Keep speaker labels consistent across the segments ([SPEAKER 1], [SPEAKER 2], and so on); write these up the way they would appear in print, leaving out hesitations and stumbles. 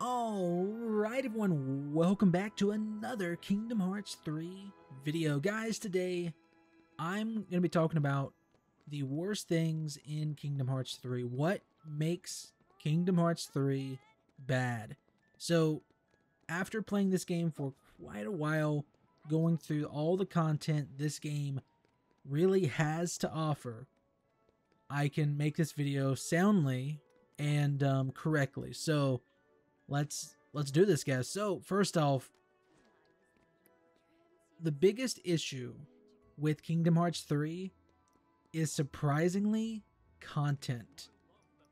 [SPEAKER 1] Alright everyone, welcome back to another Kingdom Hearts 3 video. Guys, today I'm going to be talking about the worst things in Kingdom Hearts 3. What makes Kingdom Hearts 3 bad? So, after playing this game for quite a while, going through all the content this game really has to offer, I can make this video soundly and correctly. So, Let's do this, guys. So, first off, the biggest issue with Kingdom Hearts 3 is surprisingly content.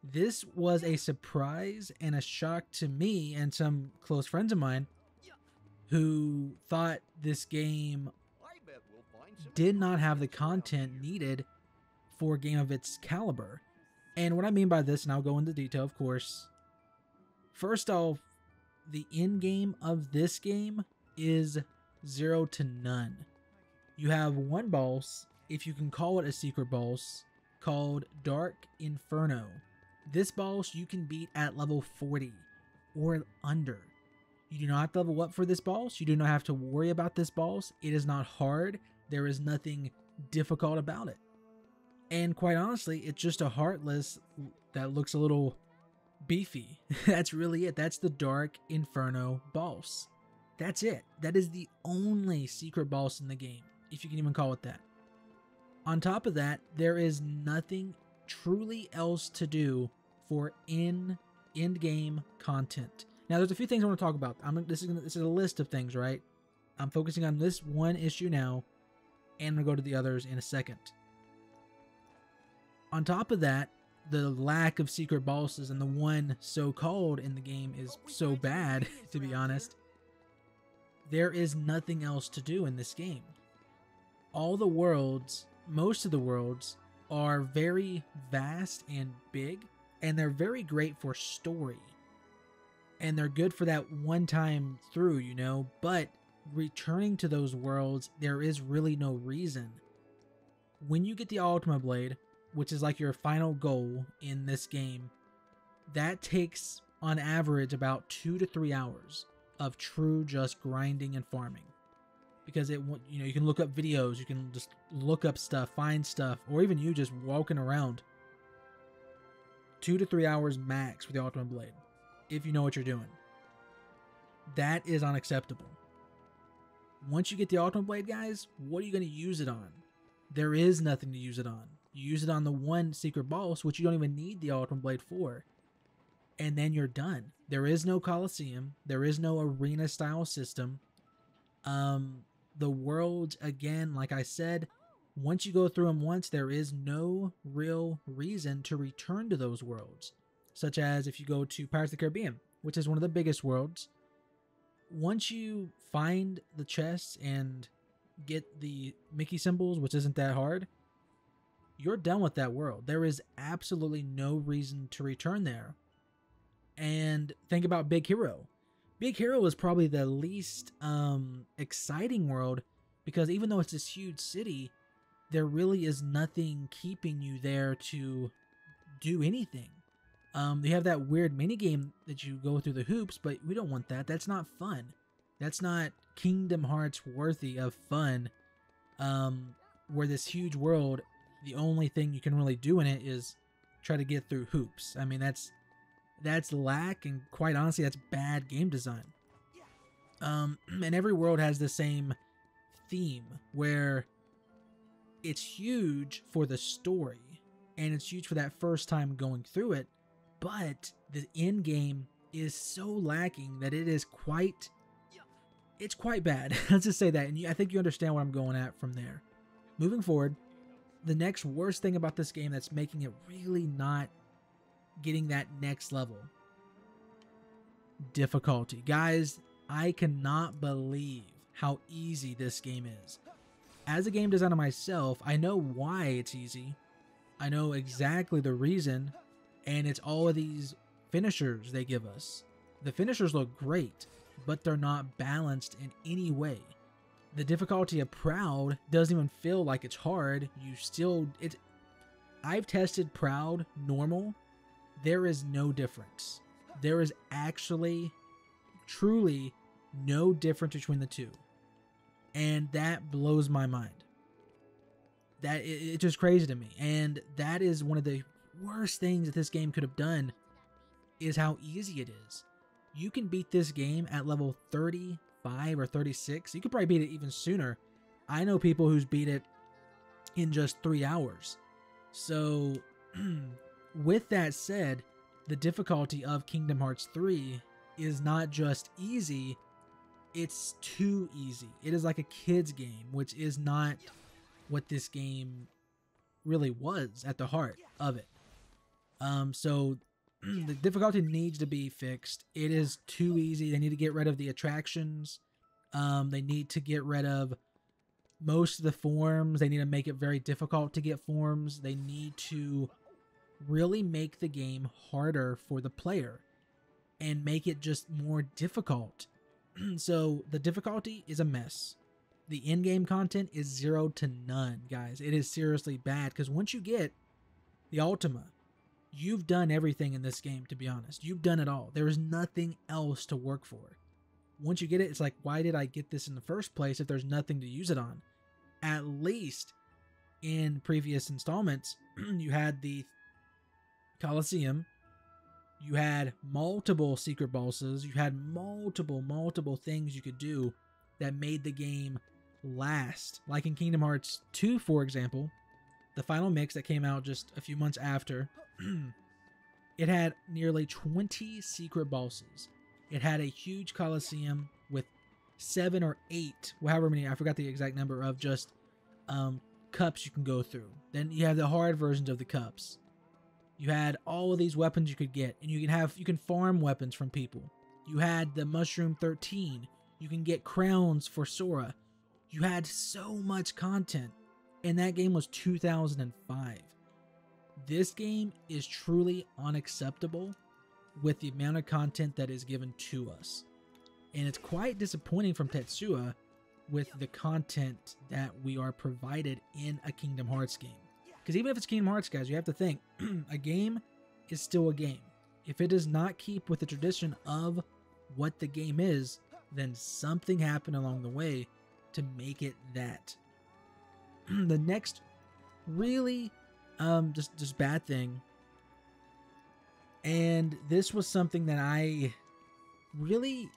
[SPEAKER 1] This was a surprise and a shock to me and some close friends of mine who thought this game did not have the content needed for a game of its caliber. And what I mean by this, and I'll go into detail, of course. First off, the end game of this game is 0 to none. You have one boss, if you can call it a secret boss, called Dark Inferno. This boss you can beat at level 40 or under. You do not have to level up for this boss. You do not have to worry about this boss. It is not hard. There is nothing difficult about it. And quite honestly, it's just a Heartless that looks a little beefy. That's really it. That's the Dark Inferno boss. That's it. That is the only secret boss in the game, if you can even call it that. On top of that, there is nothing truly else to do for end game content. Now, there's a few things I want to talk about. This is a list of things, right? I'm focusing on this one issue now, and I'm gonna go to the others in a second. On top of that, the lack of secret bosses and the one so-called in the game is so bad, to be honest. There is nothing else to do in this game. All the worlds, most of the worlds, are very vast and big, and they're very great for story. And they're good for that one time through, you know, but returning to those worlds, there is really no reason. When you get the Ultima Blade, which is like your final goal in this game, that takes on average about 2 to 3 hours of true just grinding and farming. Because you can look up videos, you can just look up stuff, find stuff, or even you just walking around. 2 to 3 hours max for the Ultima Blade, if you know what you're doing. That is unacceptable. Once you get the Ultima Blade, guys, what are you going to use it on? There is nothing to use it on. You use it on the one secret boss, which you don't even need the Ultima Blade for. And then you're done. There is no Coliseum. There is no arena style system. The worlds, again, like I said, once you go through them once, there is no real reason to return to those worlds. Such as if you go to Pirates of the Caribbean, which is one of the biggest worlds. Once you find the chests and get the Mickey symbols, which isn't that hard, you're done with that world. There is absolutely no reason to return there. And think about Big Hero. Big Hero is probably the least exciting world, because even though it's this huge city, there really is nothing keeping you there to do anything. You have that weird minigame that you go through the hoops, but we don't want that. That's not fun. That's not Kingdom Hearts worthy of fun, where this huge world, the only thing you can really do in it is try to get through hoops. I mean, that's lack, and quite honestly, that's bad game design. And every world has the same theme, where it's huge for the story, and it's huge for that first time going through it, but the end game is so lacking that it's quite bad. Let's just say that, and I think you understand what I'm going at from there. Moving forward, the next worst thing about this game that's making it really not getting that next level: difficulty. Guys, I cannot believe how easy this game is. As a game designer myself, I know why it's easy. I know exactly the reason, and it's all of these finishers they give us. The finishers look great, but they're not balanced in any way. The difficulty of Proud doesn't even feel like it's hard. I've tested Proud normal. There is no difference. There is actually, truly, no difference between the two. And that blows my mind. That it's just crazy to me. And that is one of the worst things that this game could have done, is how easy it is. You can beat this game at level 35 or 36. You could probably beat it even sooner. I know people who's beat it in just 3 hours. So with that said, the difficulty of Kingdom Hearts 3 is not just easy, it's too easy. It is like a kid's game, which is not what this game really was at the heart of it. So the difficulty needs to be fixed. It is too easy. They need to get rid of the attractions. They need to get rid of most of the forms. They need to make it very difficult to get forms. They need to really make the game harder for the player and make it just more difficult. So the difficulty is a mess. The in-game content is 0 to none, guys. It is seriously bad, because once you get the Ultima, you've done everything in this game, to be honest. You've done it all. There is nothing else to work for. Once you get it, it's like, why did I get this in the first place if there's nothing to use it on? At least in previous installments, you had the Colosseum, you had multiple secret bosses, you had multiple things you could do that made the game last. Like in Kingdom Hearts 2, for example, the final mix that came out just a few months after, it had nearly 20 secret bosses. It had a huge Colosseum with 7 or 8, however many, I forgot the exact number, of just cups you can go through. Then you have the hard versions of the cups. You had all of these weapons you could get, and you can farm weapons from people. You had the Mushroom 13. You can get crowns for Sora. You had so much content, and that game was 2005. This game is truly unacceptable with the amount of content that is given to us. And it's quite disappointing from Tetsuya with the content that we are provided in a Kingdom Hearts game. Because even if it's Kingdom Hearts, guys, you have to think, a game is still a game. If it does not keep with the tradition of what the game is, then something happened along the way to make it that. The next really just bad thing, and this was something that I really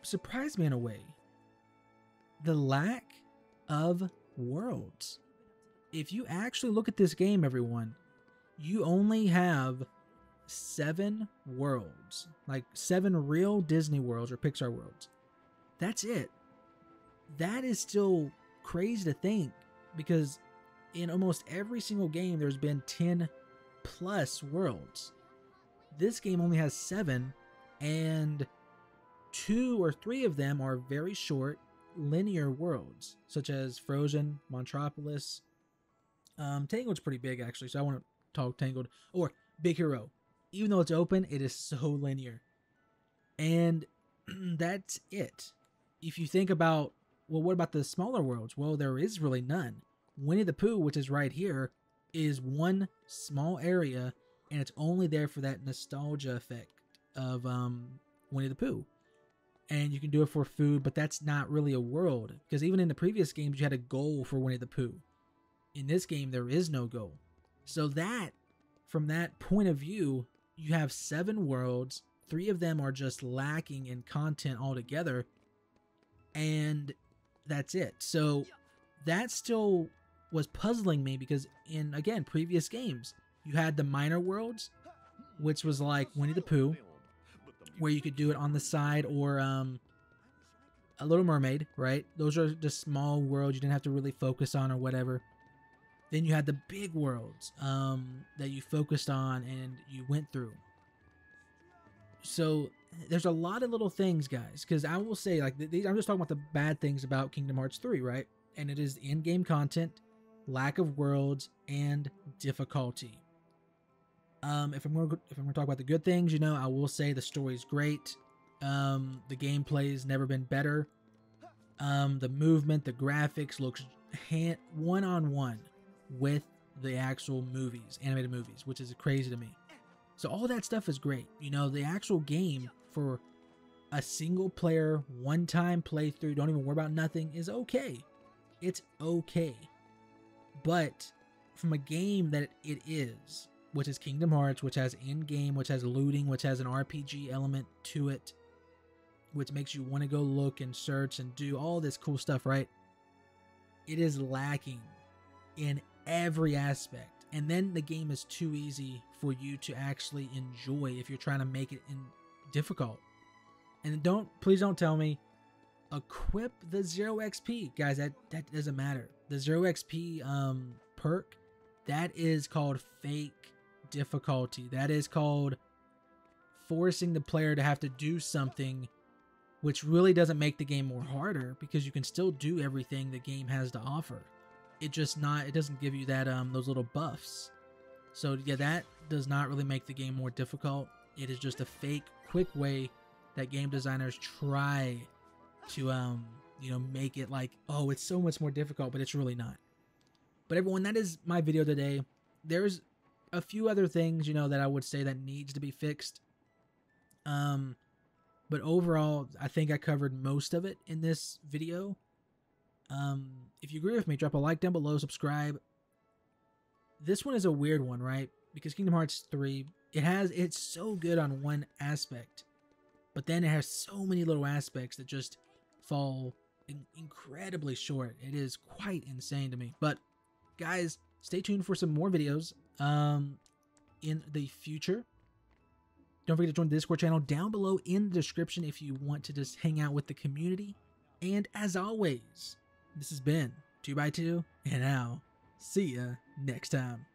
[SPEAKER 1] surprised me in a way, the lack of worlds. If you actually look at this game, everyone, you only have 7 worlds, like 7 real Disney worlds or Pixar worlds. That's it. That is still crazy to think, because in almost every single game there's been 10 plus worlds. This game only has 7, and 2 or 3 of them are very short linear worlds, such as Frozen, Monstropolis. Tangled's pretty big, actually, so I want to talk Tangled. Or Big Hero. Even though it's open, it is so linear. And that's it. If you think about, well, what about the smaller worlds? Well, there is really none. Winnie the Pooh, which is right here, is one small area, and it's only there for that nostalgia effect of Winnie the Pooh. And you can do it for food, but that's not really a world, because even in the previous games, you had a goal for Winnie the Pooh. In this game, there is no goal. So that, from that point of view, you have 7 worlds. 3 of them are just lacking in content altogether. And that's it. So that still was puzzling me, because in, again, previous games, you had the minor worlds, which was like Winnie the Pooh, where you could do it on the side, or a Little Mermaid, right? Those are just small worlds you didn't have to really focus on or whatever. Then you had the big worlds that you focused on and you went through. So there's a lot of little things, guys, because I will say, like, these, I'm just talking about the bad things about Kingdom Hearts 3, right? And it is in-game content, lack of worlds, and difficulty. If I'm going to talk about the good things, you know, I will say the story's great. The gameplay's never been better. The movement, the graphics looks one-on-one with the actual movies, animated movies, which is crazy to me. So all that stuff is great. You know, the actual game for a single player, one time playthrough, don't even worry about nothing, is okay. It's okay. But from a game that it is, which is Kingdom Hearts, which has in-game, which has looting, which has an RPG element to it, which makes you want to go look and search and do all this cool stuff, right? It is lacking in every aspect. And then the game is too easy for you to actually enjoy if you're trying to make it difficult. And please don't tell me, equip the 0 XP. Guys, that doesn't matter. The 0 XP perk, that is called fake difficulty. That is called forcing the player to have to do something, which really doesn't make the game more harder, because you can still do everything the game has to offer. It doesn't give you that those little buffs. So yeah, that does not really make the game more difficult. It is just a fake quick way that game designers try to make it like, oh, it's so much more difficult, but it's really not. But everyone, that is my video today. There's a few other things, that I would say that needs to be fixed. But overall, I think I covered most of it in this video. If you agree with me, drop a like down below, subscribe. This one is a weird one, right? Because Kingdom Hearts 3, it's so good on one aspect, but then it has so many little aspects that just fall incredibly short. It is quite insane to me. But guys, stay tuned for some more videos in the future. Don't forget to join the Discord channel down below in the description if you want to just hang out with the community. And as always, this has been 2x2, and I'll see ya next time.